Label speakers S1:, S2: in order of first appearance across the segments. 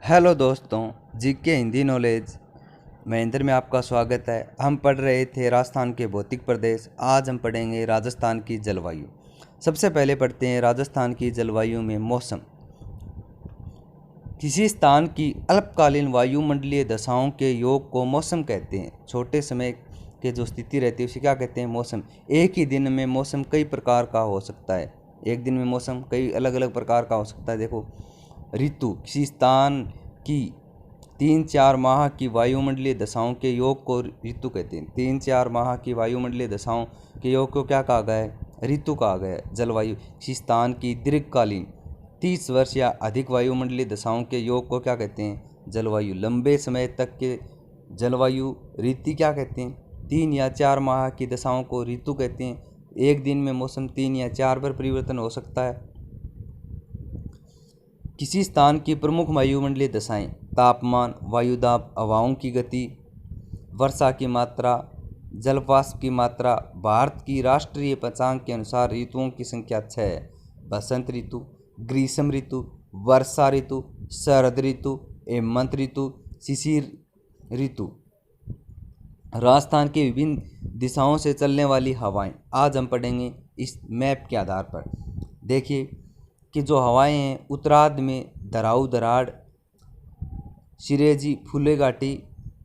S1: Hello दोस्तों, GK Hindi knowledge Mahendra में आपका स्वागत है। हम पढ़ रहे थे राजस्थान के भौतिक प्रदेश। आज हम पढ़ेंगे राजस्थान की जलवायु। सबसे पहले पढ़ते हैं राजस्थान की जलवायु में मौसम। किसी स्थान की अल्पकालीन वायुमंडलीय दशाओं के योग को मौसम कहते हैं। छोटे समय के जो स्थिति रहती है उसे क्या कहते हैं? मौसम। एक ही दिन में मौसम कई प्रकार का हो सकता है। एक दिन में मौसम कई अलग अलग प्रकार का हो सकता है। देखो, ऋतु किसी स्थान की 3-4 माह की वायुमंडलीय दशाओं के योग को ऋतु कहते हैं। 3-4 माह की वायुमंडलीय दशाओं के योग को क्या कहा गया है? ऋतु कहा गया है। जलवायु किसी स्थान की दीर्घकालीन 30 वर्ष या अधिक वायुमंडलीय दशाओं के योग को क्या कहते हैं? जलवायु। लंबे समय तक के जलवायु ऋतु क्या कहते हैं? 3 या 4 माह की दशाओं को ऋतु कहते हैं। एक दिन में मौसम 3 या 4 बार परिवर्तन हो सकता है। किसी स्थान की प्रमुख वायुमंडलीय दशाएं: तापमान, वायुदाब, हवाओं की गति, वर्षा की मात्रा, जलवाष्प की मात्रा। भारत की राष्ट्रीय पंचांग के अनुसार ऋतुओं की संख्या 6 है। बसंत ऋतु, ग्रीष्म ऋतु, वर्षा ऋतु, शरद ऋतु, हेमंत ऋतु, शिशिर ऋतु। राजस्थान की विभिन्न दिशाओं से चलने वाली हवाएं आज हम पढ़ेंगे इस मैप के आधार पर। देखिए कि जो हवाएं हैं, उत्तरार्ध में दराऊ दराड़, सिरेजी, फूले घाटी,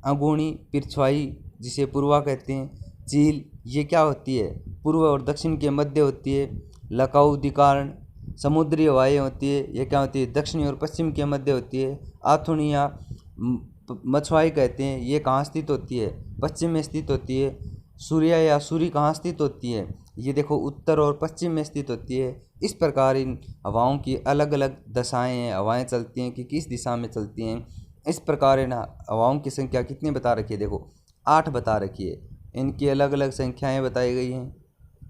S1: अगुणी, पिरछवाई जिसे पूर्वा कहते हैं, चील ये क्या होती है? पूर्व और दक्षिण के मध्य होती है। लकाऊ दिकार्ण, समुद्री हवाएं होती है, ये क्या होती है? दक्षिण और पश्चिम के मध्य होती है। आथुनी या मछवाई कहते हैं, ये कहाँ स्थित होती है? पश्चिम में स्थित होती है। सूर्य या सूरी कहाँ स्थित होती है? ये देखो उत्तर और पश्चिम में स्थित होती है। इस प्रकार इन हवाओं की अलग अलग दशाएं हैं, हवाएं चलती हैं कि किस दिशा में चलती हैं। इस प्रकार इन हवाओं की संख्या कितनी बता रखी है? देखो 8 बता रखी है। इनकी अलग अलग संख्याएं बताई गई हैं।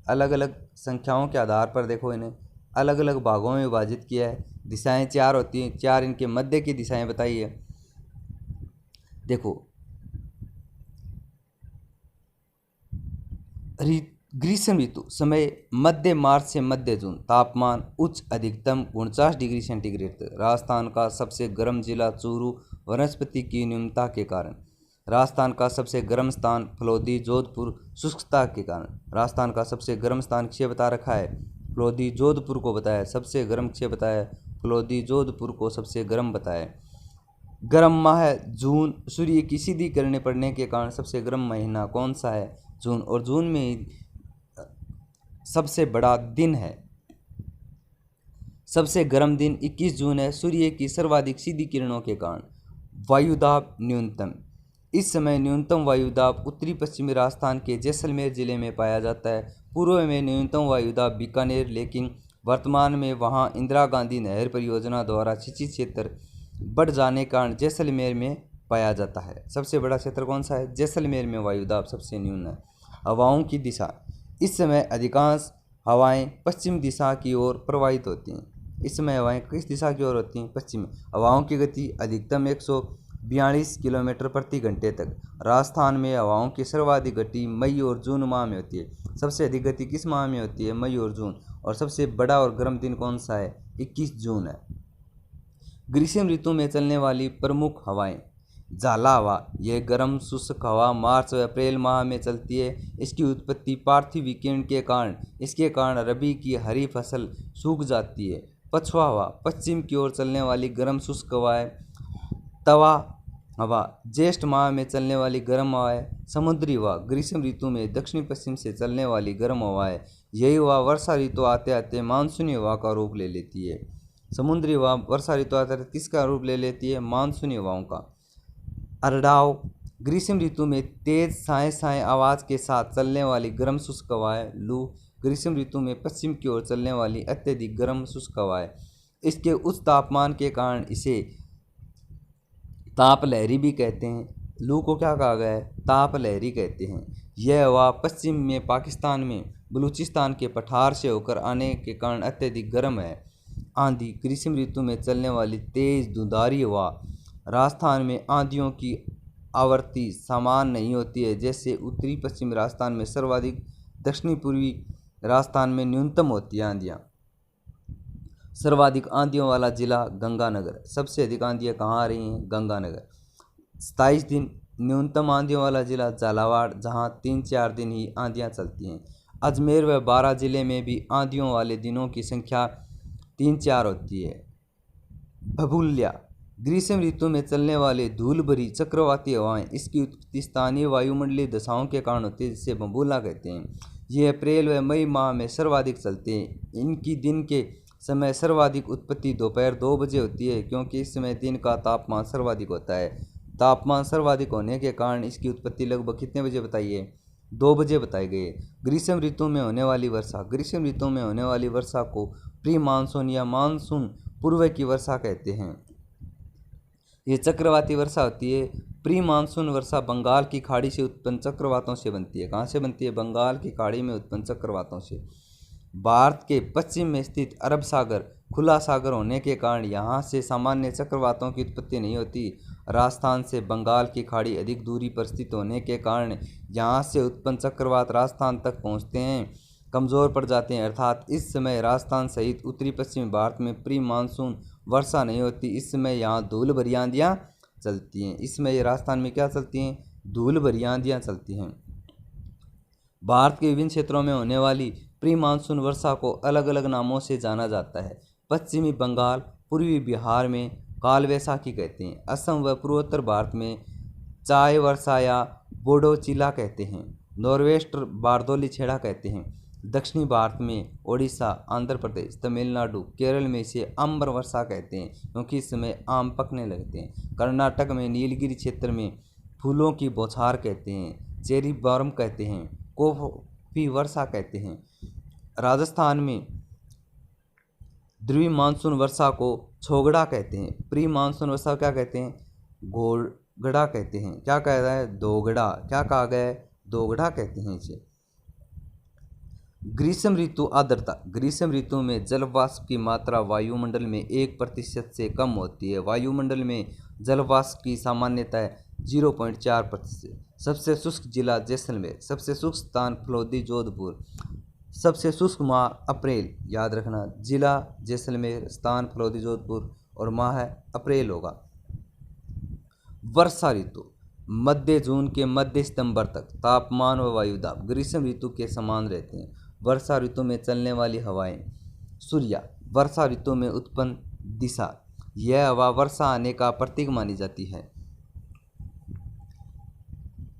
S1: अलग अलग संख्याओं के आधार पर देखो इन्हें अलग अलग भागों में विभाजित किया है। दिशाएं 4 होती हैं, 4 इनके मध्य की दिशाएं बताई है। देखो, ग्रीष्म ऋतु समय मध्य मार्च से मध्य जून। तापमान उच्च अधिकतम 49 डिग्री सेंटीग्रेड तक। राजस्थान का सबसे गर्म जिला चूरू, वनस्पति की न्यूनता के कारण। राजस्थान का सबसे गर्म स्थान फलोदी, जोधपुर, शुष्कता के कारण। राजस्थान का सबसे गर्म स्थान किसे बता रखा है? फलोदी, जोधपुर को बताया सबसे गर्म किसे बताया? फलोदी, जोधपुर को सबसे गर्म बताया। गर्म माह है जून। सूर्य की सीधी किरणें पड़ने के कारण सबसे गर्म महीना कौन सा है? जून। और जून में सबसे बड़ा दिन है। सबसे गर्म दिन 21 जून है, सूर्य की सर्वाधिक सीधी किरणों के कारण। वायुदाब न्यूनतम। इस समय न्यूनतम वायुदाब उत्तरी पश्चिमी राजस्थान के जैसलमेर जिले में पाया जाता है। पूर्व में न्यूनतम वायुदाब बीकानेर, लेकिन वर्तमान में वहां इंदिरा गांधी नहर परियोजना द्वारा सिंचित क्षेत्र बढ़ जाने के कारण जैसलमेर में पाया जाता है। सबसे बड़ा क्षेत्र कौन सा है? जैसलमेर में वायुदाब सबसे न्यून है। हवाओं की दिशा। इस समय अधिकांश हवाएं पश्चिम दिशा की ओर प्रवाहित होती हैं। इस समय हवाएं किस दिशा की ओर होती हैं? पश्चिम। हवाओं की गति अधिकतम 142 किलोमीटर प्रति घंटे तक। राजस्थान में हवाओं की सर्वाधिक गति मई और जून माह में होती है। सबसे अधिक गति किस माह में होती है? मई और जून। और सबसे बड़ा और गर्म दिन कौन सा है? 21 जून है। ग्रीष्म ऋतु में चलने वाली प्रमुख हवाएं। झाला हवा, यह गर्म शुष्क हवा मार्च व अप्रैल माह में चलती है। इसकी उत्पत्ति पार्थिव विकिरण के कारण, इसके कारण रबी की हरी फसल सूख जाती है। पछुआ हवा, पश्चिम की ओर चलने वाली गर्म शुष्क हवा है। तवा हवा, ज्येष्ठ माह में चलने वाली गर्म हवा है। समुद्री हवा, ग्रीष्म ऋतु में दक्षिण पश्चिम से चलने वाली गर्म हवा है। यही हवा वर्षा ऋतु आते आते मानसूनी हवा का रूप ले लेती है। समुद्री हवा वर्षा ऋतु आते आते किसका रूप ले लेती है? मानसूनी हवाओं का। अरडाव, ग्रीष्म ऋतु में तेज साए साए आवाज़ के साथ चलने वाली गर्म शुष्क हवा है। लू, ग्रीष्म ऋतु में पश्चिम की ओर चलने वाली अत्यधिक गर्म शुष्क हवा है। इसके उच्च तापमान के कारण इसे ताप लहरी भी कहते हैं। लू को क्या कहा गया है? ताप लहरी कहते हैं। यह हवा पश्चिम में पाकिस्तान में बलूचिस्तान के पठार से होकर आने के कारण अत्यधिक गर्म है। आंधी, ग्रीष्म ऋतु में चलने वाली तेज धुंधारी हवा। राजस्थान में आंधियों की आवृत्ति समान नहीं होती है। जैसे उत्तरी पश्चिमी राजस्थान में सर्वाधिक, दक्षिणी पूर्वी राजस्थान में न्यूनतम होती है आंधियाँ। सर्वाधिक आंधियों वाला जिला गंगानगर। सबसे अधिक आंधियाँ कहाँ आ रही हैं? गंगानगर। 27 दिन न्यूनतम आंधियों वाला जिला झालावाड़, जहाँ 3-4 दिन ही आंधियाँ चलती हैं। अजमेर व बारां जिले में भी आंधियों वाले दिनों की संख्या 3-4 होती है। भभूल्या ग्रीष्म ऋतु में चलने वाले धूल भरी चक्रवाती हवाएं, इसकी उत्पत्ति स्थानीय वायुमंडलीय दशाओं के कारण होती है, जिसे भभूला कहते हैं। ये अप्रैल व मई माह में सर्वाधिक चलते हैं। इनकी दिन के समय सर्वाधिक उत्पत्ति दोपहर 2 बजे होती है, क्योंकि इस समय दिन का तापमान सर्वाधिक होता है। तापमान सर्वाधिक होने के कारण इसकी उत्पत्ति लगभग कितने बजे बताइए? 2 बजे बताई गई है। ग्रीष्म ऋतु में होने वाली वर्षा। ग्रीष्म ऋतु में होने वाली वर्षा को प्री मानसून या मानसून पूर्व की वर्षा कहते हैं। ये चक्रवाती वर्षा होती है। प्री मानसून वर्षा बंगाल की खाड़ी से उत्पन्न चक्रवातों से बनती है। कहाँ से बनती है? बंगाल की खाड़ी में उत्पन्न चक्रवातों से। भारत के पश्चिम में स्थित अरब सागर खुला सागर होने के कारण यहाँ से सामान्य चक्रवातों की उत्पत्ति नहीं होती। राजस्थान से बंगाल की खाड़ी अधिक दूरी पर स्थित होने के कारण यहाँ से उत्पन्न चक्रवात राजस्थान तक पहुँचते हैं, कमज़ोर पड़ जाते हैं। अर्थात इस समय राजस्थान सहित उत्तरी पश्चिमी भारत में प्री मानसून वर्षा नहीं होती। इस समय यहाँ धूल भरी आंधियाँ चलती हैं। इस समय राजस्थान में क्या चलती हैं? धूल भरी आंधियाँ चलती हैं। भारत के विभिन्न क्षेत्रों में होने वाली प्री मानसून वर्षा को अलग अलग नामों से जाना जाता है। पश्चिमी बंगाल, पूर्वी बिहार में काल वैसाखी कहते हैं। असम व पूर्वोत्तर भारत में चाय वर्षा या बोडो चिला कहते हैं। नॉर्वेस्ट बारदोली छेड़ा कहते हैं। दक्षिणी भारत में ओडिशा, आंध्र प्रदेश, तमिलनाडु, केरल में इसे अम्बर वर्षा कहते हैं, क्योंकि इस समय आम पकने लगते हैं। कर्नाटक में नीलगिरी क्षेत्र में फूलों की बौछार कहते हैं, चेरी ब्लॉसम कहते हैं, कॉफी वर्षा कहते हैं। राजस्थान में ध्रुवी मानसून वर्षा को छोगड़ा कहते हैं। प्री मानसून वर्षा क्या कहते हैं? घोगड़ा कहते हैं। क्या कह रहा है? दोगड़ा। क्या कहा गया है? दोगड़ा कहते हैं इसे। ग्रीष्म ऋतु आर्द्रता। ग्रीष्म ऋतु में जलवाष्प की मात्रा वायुमंडल में 1% से कम होती है। वायुमंडल में जलवाष्प की सामान्यता 0.4%। सबसे शुष्क जिला जैसलमेर। सबसे शुष्क स्थान फलोदी, जोधपुर। सबसे शुष्क माह अप्रैल, याद रखना। जिला जैसलमेर, स्थान फलोदी, जोधपुर और माह है अप्रैल होगा। वर्षा ऋतु मध्य जून के मध्य सितंबर तक तापमान व वायुदाब ग्रीष्म ऋतु के समान रहते हैं। वर्षा ऋतु में चलने वाली हवाएं। सूर्या वर्षा ऋतु में उत्पन्न दिशा। यह हवा वर्षा आने का प्रतीक मानी जाती है।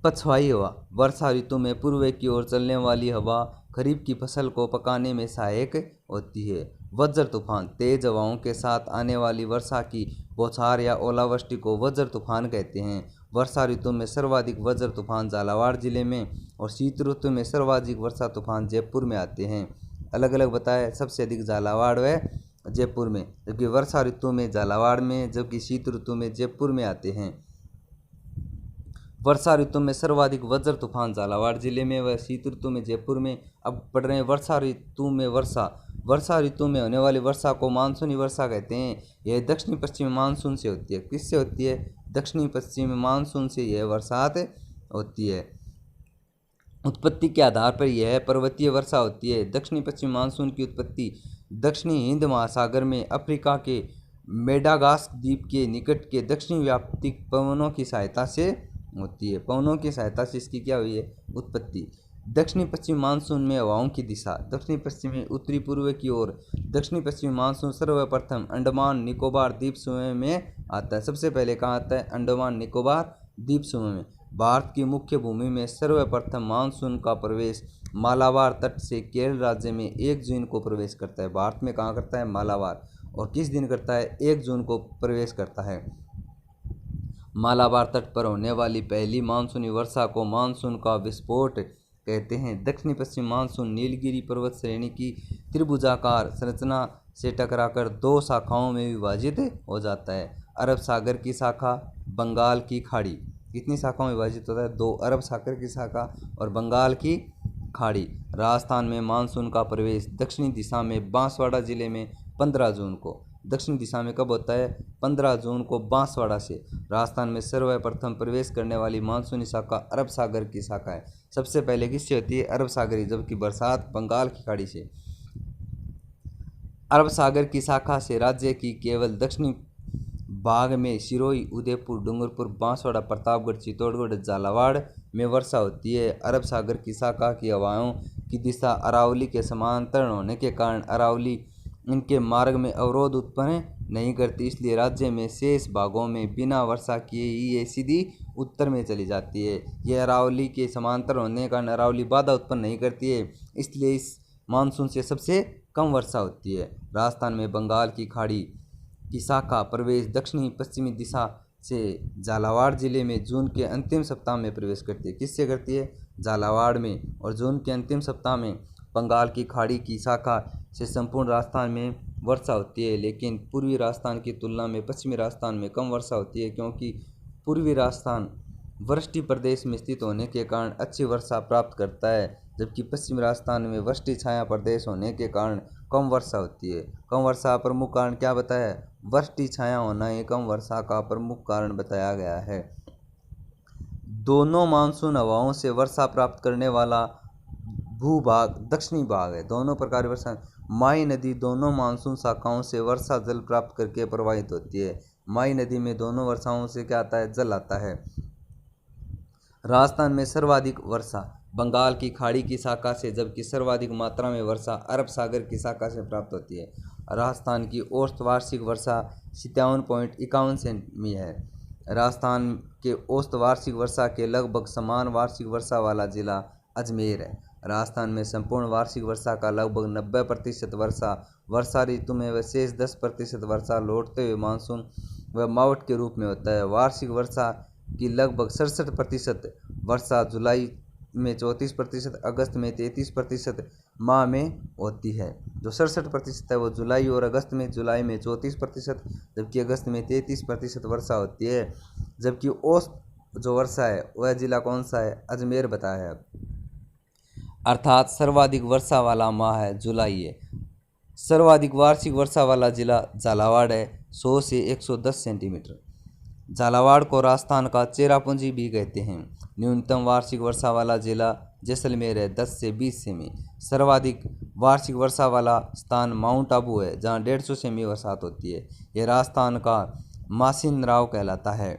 S1: पछवाई हवा वर्षा ऋतु में पूर्व की ओर चलने वाली हवा खरीफ की फसल को पकाने में सहायक होती है। वज्र तूफान तेज हवाओं के साथ आने वाली वर्षा की बौछार या ओलावृष्टि को वज्र तूफान कहते हैं। वर्षा ऋतु में सर्वाधिक वज्र तूफान झालावाड़ जिले में और शीत ऋतु में सर्वाधिक वर्षा तूफान जयपुर में आते हैं। अलग अलग बताया, सबसे अधिक झालावाड़ व जयपुर में, जबकि वर्षा ऋतु में झालावाड़ में, जबकि शीत ऋतु में जयपुर में आते हैं। वर्षा ऋतु में सर्वाधिक वज्र तूफान झालावाड़ जिले में व शीत ऋतु में जयपुर में। अब पढ़ रहे हैं वर्षा ऋतु में वर्षा। वर्षा ऋतु में होने वाली वर्षा को मानसूनी वर्षा कहते हैं। यह दक्षिणी पश्चिमी मानसून से होती है। किससे होती है? दक्षिणी पश्चिमी मानसून से यह बरसात होती है। उत्पत्ति के आधार पर यह पर्वतीय वर्षा होती है। दक्षिणी पश्चिमी मानसून की उत्पत्ति दक्षिणी हिंद महासागर में अफ्रीका के मेडागास्कर द्वीप के निकट के दक्षिणी व्याप्तिक पवनों की सहायता से होती है। पवनों की सहायता से इसकी क्या हुई है? उत्पत्ति। दक्षिणी पश्चिमी मानसून में हवाओं की दिशा। दक्षिणी पश्चिमी उत्तरी पूर्व की ओर दक्षिणी पश्चिमी मानसून सर्वप्रथम अंडमान निकोबार द्वीप समूह में आता है। सबसे पहले कहाँ आता है? अंडमान निकोबार द्वीप समूह में। भारत की मुख्य भूमि में सर्वप्रथम मानसून का प्रवेश मालाबार तट से केरल राज्य में 1 जून को प्रवेश करता है। भारत में कहाँ करता है? मालाबार। और किस दिन करता है? 1 जून को प्रवेश करता है। मालाबार तट पर होने वाली पहली मानसूनी वर्षा को मानसून का विस्फोट कहते हैं। दक्षिणी पश्चिम मानसून नीलगिरी पर्वत श्रेणी की त्रिभुजाकार संरचना से टकराकर 2 शाखाओं में विभाजित हो जाता है। अरब सागर की शाखा, बंगाल की खाड़ी। कितनी शाखाओं में विभाजित होता है? 2। अरब सागर की शाखा और बंगाल की खाड़ी। राजस्थान में मानसून का प्रवेश दक्षिणी दिशा में बांसवाड़ा जिले में 15 जून को। दक्षिण दिशा में कब होता है? 15 जून को बांसवाड़ा से। राजस्थान में सर्वप्रथम प्रवेश करने वाली मानसूनी शाखा अरब सागर की शाखा है। सबसे पहले किससे होती है? अरब सागरी, जबकि बरसात बंगाल की खाड़ी से। अरब सागर की शाखा से राज्य की केवल दक्षिणी भाग में सिरोही, उदयपुर, डूंगरपुर, बांसवाड़ा, प्रतापगढ़, चित्तौड़गढ़, झालावाड़ में वर्षा होती है। अरब सागर की शाखा की हवाओं की दिशा अरावली के समांतर होने के कारण अरावली इनके मार्ग में अवरोध उत्पन्न नहीं करती, इसलिए राज्य में शेष भागों में बिना वर्षा किए ही ये सीधी उत्तर में चली जाती है। यह अरावली के समांतर होने के कारण अरावली बाधा उत्पन्न नहीं करती है, इसलिए इस मानसून से सबसे कम वर्षा होती है। राजस्थान में बंगाल की खाड़ी की शाखा प्रवेश दक्षिणी पश्चिमी दिशा से झालावाड़ जिले में जून के अंतिम सप्ताह में प्रवेश करती है। किससे करती है? झालावाड़ में। और जून के अंतिम सप्ताह में बंगाल की खाड़ी की शाखा से संपूर्ण राजस्थान में वर्षा होती है, लेकिन पूर्वी राजस्थान की तुलना में पश्चिमी राजस्थान में कम वर्षा होती है, क्योंकि पूर्वी राजस्थान वृष्टि प्रदेश में स्थित होने के कारण अच्छी वर्षा प्राप्त करता है, जबकि पश्चिमी राजस्थान में वृष्टि छाया प्रदेश होने के कारण कम वर्षा होती है। कम वर्षा प्रमुख कारण क्या बताया है? वृष्टि छाया होना ही कम वर्षा का प्रमुख कारण बताया गया है। दोनों मानसून हवाओं से वर्षा प्राप्त करने वाला भूभाग दक्षिणी भाग है। दोनों प्रकार वर्षा माई नदी दोनों मानसून शाखाओं से वर्षा जल प्राप्त करके प्रवाहित होती है। माई नदी में दोनों वर्षाओं से क्या आता है? जल आता है। राजस्थान में सर्वाधिक वर्षा बंगाल की खाड़ी की शाखा से, जबकि सर्वाधिक मात्रा में वर्षा अरब सागर की शाखा से प्राप्त होती है। राजस्थान की औसत वार्षिक वर्षा 57.51 सेमी है। राजस्थान के औसत वार्षिक वर्षा के लगभग समान वार्षिक वर्षा वाला जिला अजमेर है। राजस्थान में संपूर्ण वार्षिक वर्षा का लगभग 90% वर्षा ऋतु में व शेष 10% वर्षा लौटते हुए मानसून व मावठ के रूप में होता है। वार्षिक वर्षा की लगभग 67% वर्षा जुलाई में, 34%, अगस्त में, 33% माह में होती है। जो 67% है वो जुलाई और अगस्त में, जुलाई में 34%, जबकि अगस्त में 33% वर्षा होती है। जबकि औसत जो वर्षा है वह जिला कौन सा है? अजमेर बताया है। अर्थात सर्वाधिक वर्षा वाला माह है जुलाई है। सर्वाधिक वार्षिक वर्षा वाला जिला झालावाड़ है, 100 से 110 सेंटीमीटर। झालावाड़ को राजस्थान का चेरापूंजी भी कहते हैं। न्यूनतम वार्षिक वर्षा वाला जिला जैसलमेर है, 10 से 20 सेमी। सर्वाधिक वार्षिक वर्षा वाला स्थान माउंट आबू है, जहां 150 सेमी बरसात होती है। यह राजस्थान का मासिन राव कहलाता है।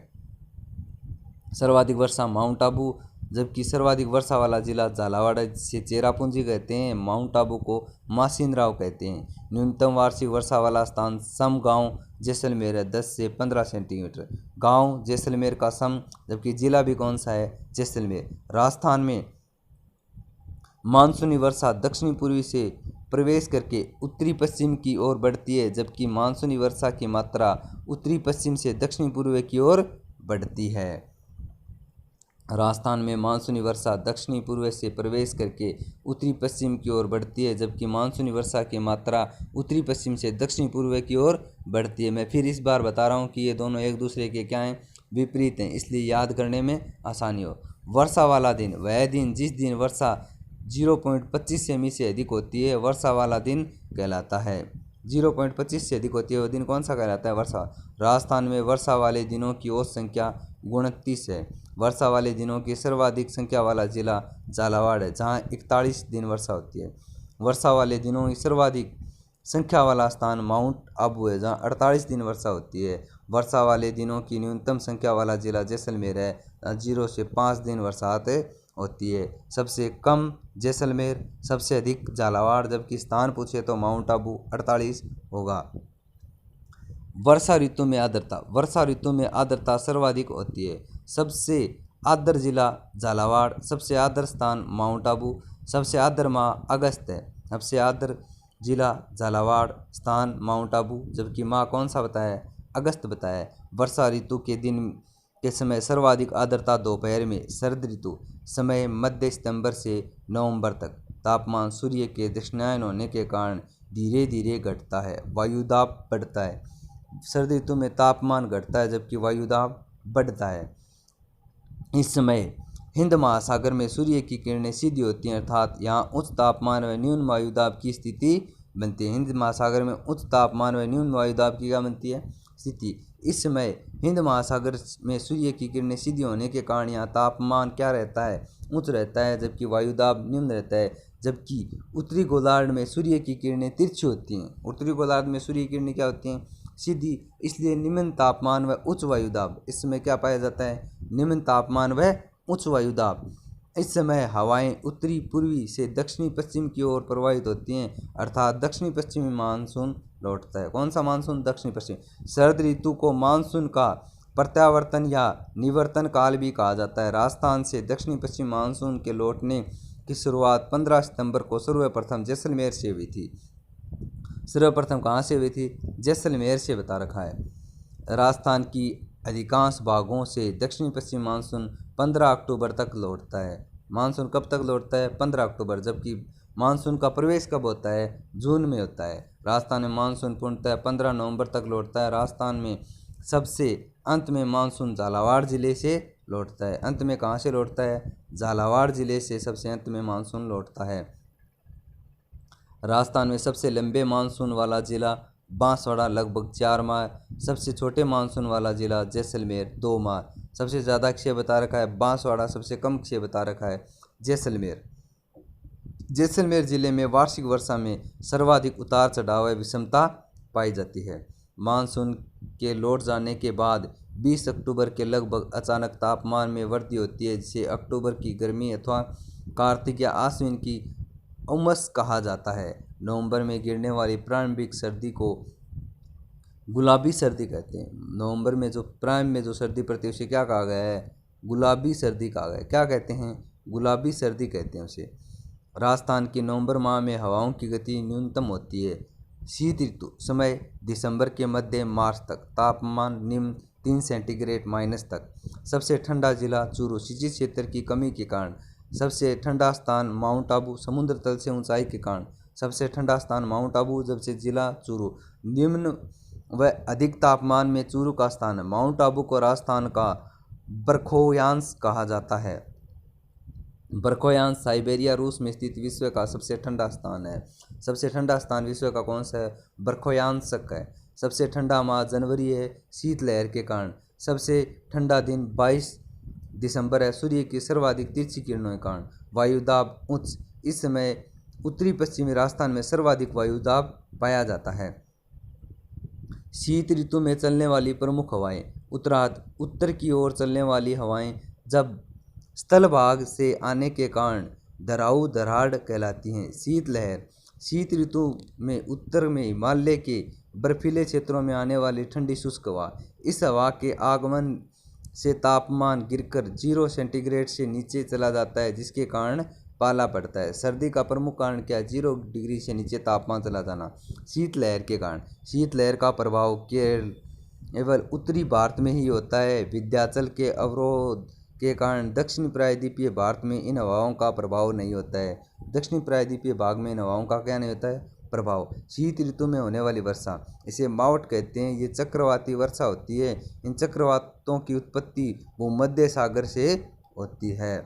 S1: सर्वाधिक वर्षा माउंट आबू, जबकि सर्वाधिक वर्षा वाला जिला झालावाड़ से चेरापूंजी कहते हैं, माउंट आबू को मासिन राव कहते हैं। न्यूनतम वार्षिक वर्षा वाला स्थान सम गांव जैसलमेर है, 10 से 15 सेंटीमीटर। गांव जैसलमेर का सम, जबकि जिला भी कौन सा है? जैसलमेर। राजस्थान में मानसूनी वर्षा दक्षिणी पूर्वी से प्रवेश करके उत्तरी पश्चिम की ओर बढ़ती है, जबकि मानसूनी वर्षा की मात्रा उत्तरी पश्चिम से दक्षिणी पूर्व की ओर बढ़ती है। राजस्थान में मानसूनी वर्षा दक्षिणी पूर्व से प्रवेश करके उत्तरी पश्चिम की ओर बढ़ती है, जबकि मानसूनी वर्षा की मात्रा उत्तरी पश्चिम से दक्षिणी पूर्व की ओर बढ़ती है। मैं फिर इस बार बता रहा हूँ कि ये दोनों एक दूसरे के क्या हैं? विपरीत हैं, इसलिए याद करने में आसानी हो। वर्षा वाला दिन वह दिन जिस दिन वर्षा 0.25 सेमी से अधिक होती है, वर्षा वाला दिन कहलाता है। 0.25 से अधिक होती है वह दिन कौन सा कहलाता है? वर्षा। राजस्थान में वर्षा वाले दिनों की औसत संख्या 29 है। वर्षा वाले दिनों की सर्वाधिक संख्या वाला जिला झालावाड़ है, जहां 41 दिन वर्षा होती है। वर्षा वाले दिनों की सर्वाधिक संख्या वाला स्थान माउंट आबू है, जहां 48 दिन वर्षा होती है। वर्षा वाले दिनों की न्यूनतम संख्या वाला जिला जैसलमेर है, 0 से 5 दिन बरसात होती है। सबसे कम जैसलमेर, सबसे अधिक झालावाड़, जबकि स्थान पूछे तो माउंट आबू 48 होगा। वर्षा ऋतु में आर्द्रता। वर्षा ऋतु में आर्द्रता सर्वाधिक होती है। सबसे आर्द्र जिला झालावाड़, सबसे आर्द्र स्थान माउंट आबू, सबसे आर्द्र माह अगस्त है। सबसे आर्द्र जिला झालावाड़, स्थान माउंट आबू, जबकि माह कौन सा बताया है? अगस्त बताया है। वर्षा ऋतु के दिन के समय सर्वाधिक आर्द्रता दोपहर में। शरद ऋतु समय मध्य सितंबर से नवंबर तक। तापमान सूर्य के दक्षिणायन होने के कारण धीरे धीरे घटता है, वायुदाब बढ़ता है। शरद ऋतु में तापमान घटता है जबकि वायुदाब बढ़ता है। इस समय हिंद महासागर में सूर्य की किरणें सीधी होती हैं, अर्थात यहाँ उच्च तापमान व न्यून वायुदाब की स्थिति बनती है। हिंद महासागर में उच्च तापमान व न्यून वायुदाब की क्या बनती है? स्थिति। इस समय हिंद महासागर में सूर्य की किरणें सीधी होने के कारण यहाँ तापमान क्या रहता है? उच्च रहता है, जबकि वायुदाब निम्न रहता है। जबकि उत्तरी गोलार्ध में सूर्य की किरणें तिरछी होती हैं। उत्तरी गोलार्ध में सूर्य की किरणें क्या होती हैं? सीधी। इसलिए निम्न तापमान व उच्च वायुदाब, इस समय क्या पाया जाता है? निम्न तापमान व उच्च वायुदाब। इस समय हवाएं उत्तरी पूर्वी से दक्षिणी पश्चिम की ओर प्रवाहित होती हैं, अर्थात दक्षिणी पश्चिमी मानसून लौटता है। कौन सा मानसून? दक्षिणी पश्चिम। शरद ऋतु को मानसून का प्रत्यावर्तन या निवर्तन काल भी कहा जाता है। राजस्थान से दक्षिणी पश्चिम मानसून के लौटने की शुरुआत 15 सितंबर को सर्वप्रथम जैसलमेर से हुई थी। सर्वप्रथम कहाँ से हुई थी? जैसलमेर से बता रखा है। राजस्थान की अधिकांश भागों से दक्षिणी पश्चिम मानसून 15 अक्टूबर तक लौटता है। मानसून कब तक लौटता है? 15 अक्टूबर। जबकि मानसून का प्रवेश कब होता है? जून में होता है। राजस्थान में मानसून पूर्णतः 15 नवंबर तक लौटता है। राजस्थान में सबसे अंत में मानसून झालावाड़ जिले से लौटता है। अंत में कहाँ से लौटता है? झालावाड़ जिले से सबसे अंत में मानसून लौटता है। राजस्थान में सबसे लंबे मानसून वाला जिला बांसवाड़ा लगभग 4 माह, सबसे छोटे मानसून वाला जिला जैसलमेर 2 माह। सबसे ज़्यादा क्षय बता रखा है बांसवाड़ा, सबसे कम क्षय बता रखा है जैसलमेर। जैसलमेर जिले में वार्षिक वर्षा में सर्वाधिक उतार चढ़ाव व विषमता पाई जाती है। मानसून के लौट जाने के बाद 20 अक्टूबर के लगभग अचानक तापमान में वृद्धि होती है, जिसे अक्टूबर की गर्मी अथवा कार्तिक या आश्विन की उमस कहा जाता है। नवंबर में गिरने वाली प्रारंभिक सर्दी को गुलाबी सर्दी कहते हैं। नवंबर में जो प्रारंभ में जो सर्दी पड़ती है उसे क्या कहा गया है? गुलाबी सर्दी कहा गया है। क्या कहते हैं? गुलाबी सर्दी कहते हैं उसे। राजस्थान के नवंबर माह में हवाओं की गति न्यूनतम होती है। शीत ऋतु समय दिसंबर के मध्य मार्च तक। तापमान निम्न 3 सेंटीग्रेड माइनस तक। सबसे ठंडा जिला चूरू, शीतल क्षेत्र की कमी के कारण। सबसे ठंडा स्थान माउंट आबू, समुद्र तल से ऊंचाई के कारण सबसे ठंडा स्थान माउंट आबू, जबसे जिला चूरू। निम्न व अधिक तापमान में चूरू का स्थान है। माउंट आबू को राजस्थान का बरखोयांश कहा जाता है। बरखोयांश साइबेरिया रूस में स्थित विश्व का सबसे ठंडा स्थान है। सबसे ठंडा स्थान विश्व का कौन सा है? बरखोयांशक है। सबसे ठंडा माह जनवरी है, शीतलहर के कारण। सबसे ठंडा दिन 22 दिसंबर है, सूर्य की सर्वाधिक तिरछी किरणों के कारण। वायुदाब उच्च, इस समय उत्तरी पश्चिमी राजस्थान में सर्वाधिक वायुदाब पाया जाता है। शीत ऋतु में चलने वाली प्रमुख हवाएं। उत्तरार्ध, उत्तर की ओर चलने वाली हवाएं जब स्थल भाग से आने के कारण दराऊ दराड़ कहलाती हैं। शीतलहर, शीत ऋतु में उत्तर में हिमालय के बर्फीले क्षेत्रों में आने वाली ठंडी शुष्क हवा। इस हवा के आगमन से तापमान गिरकर 0 सेंटीग्रेड से नीचे चला जाता है, जिसके कारण पाला पड़ता है। सर्दी का प्रमुख कारण क्या है? 0 डिग्री से नीचे तापमान चला जाना, शीतलहर के कारण। शीतलहर का प्रभाव केवल उत्तरी भारत में ही होता है। विंध्याचल के अवरोध के कारण दक्षिण प्रायद्वीपीय भारत में इन हवाओं का प्रभाव नहीं होता है। दक्षिण प्रायद्वीपीय भाग में इन हवाओं का क्या नहीं होता है? प्रभाव। शीत ऋतु में होने वाली वर्षा, इसे मावट कहते हैं। ये चक्रवाती वर्षा होती है। इन चक्रवातों की उत्पत्ति भूमध्य सागर से होती है।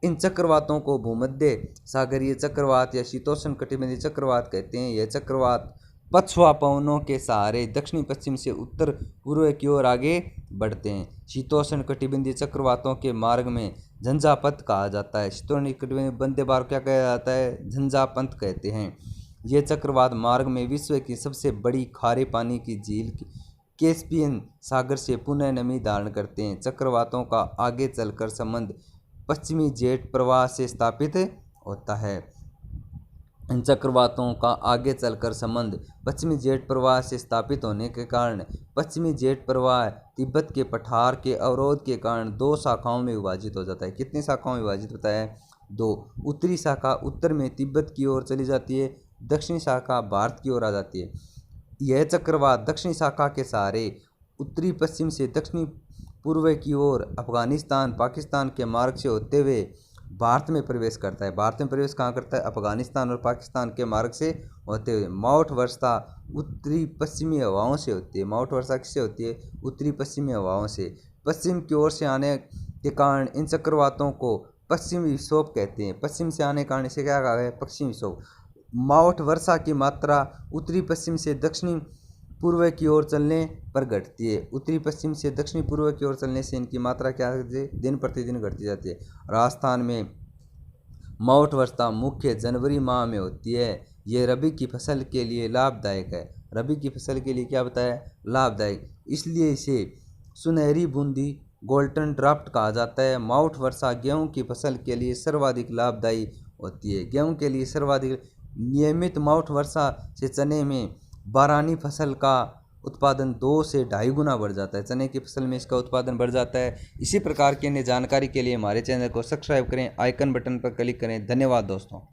S1: इन चक्रवातों को भूमध्य सागरीय चक्रवात या शीतोष्ण कटिबंधीय चक्रवात कहते हैं। यह चक्रवात पछुआ पवनों के सहारे दक्षिण पश्चिम से उत्तर पूर्व की ओर आगे बढ़ते हैं। शीतोष्ण कटिबंधीय चक्रवातों के मार्ग में झंझापथ कहा जाता है। शीतोष्ण कटिबंधीय बंदे बार क्या कहा जाता है? झंझापथ कहते हैं। ये चक्रवात मार्ग में विश्व की सबसे बड़ी खारे पानी की झील कैस्पियन सागर से पुनः नमी धारण करते हैं। चक्रवातों का आगे चलकर संबंध पश्चिमी जेट प्रवाह से स्थापित होता है। इन चक्रवातों का आगे चलकर संबंध पश्चिमी जेट प्रवाह से स्थापित होने के कारण पश्चिमी जेट प्रवाह तिब्बत के पठार के अवरोध के कारण 2 शाखाओं में विभाजित हो जाता है। कितनी शाखाओं में विभाजित होता है? 2। उत्तरी शाखा उत्तर में तिब्बत की ओर चली जाती है, दक्षिणी शाखा भारत की ओर आ जाती है। यह चक्रवात दक्षिणी शाखा के सहारे उत्तरी पश्चिम से दक्षिणी पूर्व की ओर अफगानिस्तान पाकिस्तान के मार्ग से होते हुए भारत में प्रवेश करता है। भारत में प्रवेश कहाँ करता है? अफगानिस्तान और पाकिस्तान के मार्ग से होते हुए। माउट वर्षा उत्तरी पश्चिमी हवाओं से होती है। माउट वर्षा किससे होती है? उत्तरी पश्चिमी हवाओं से। पश्चिम की ओर से आने के कारण इन चक्रवातों को पश्चिमी विक्षोभ कहते हैं। पश्चिम से आने के कारण इसे क्या कहा गया है? पश्चिमी विक्षोभ। माउट वर्षा की मात्रा उत्तरी पश्चिम से दक्षिणी पूर्व की ओर चलने पर घटती है। उत्तरी पश्चिम से दक्षिणी पूर्व की ओर चलने से इनकी मात्रा क्या दिन प्रतिदिन घटती जाती है। राजस्थान में मावठ वर्षा मुख्य जनवरी माह में होती है। ये रबी की फसल के लिए लाभदायक है। रबी की फसल के लिए क्या बताया? लाभदायक। इसलिए इसे सुनहरी बूंदी गोल्डन ड्राफ्ट कहा जाता है। मावठ वर्षा गेहूं की फसल के लिए सर्वाधिक लाभदायी होती है। गेहूं के लिए सर्वाधिक नियमित मावठ वर्षा से चने में बारानी फसल का उत्पादन 2 से 2.5 गुना बढ़ जाता है। चने की फसल में इसका उत्पादन बढ़ जाता है। इसी प्रकार की अन्य जानकारी के लिए हमारे चैनल को सब्सक्राइब करें, आइकन बटन पर क्लिक करें। धन्यवाद दोस्तों।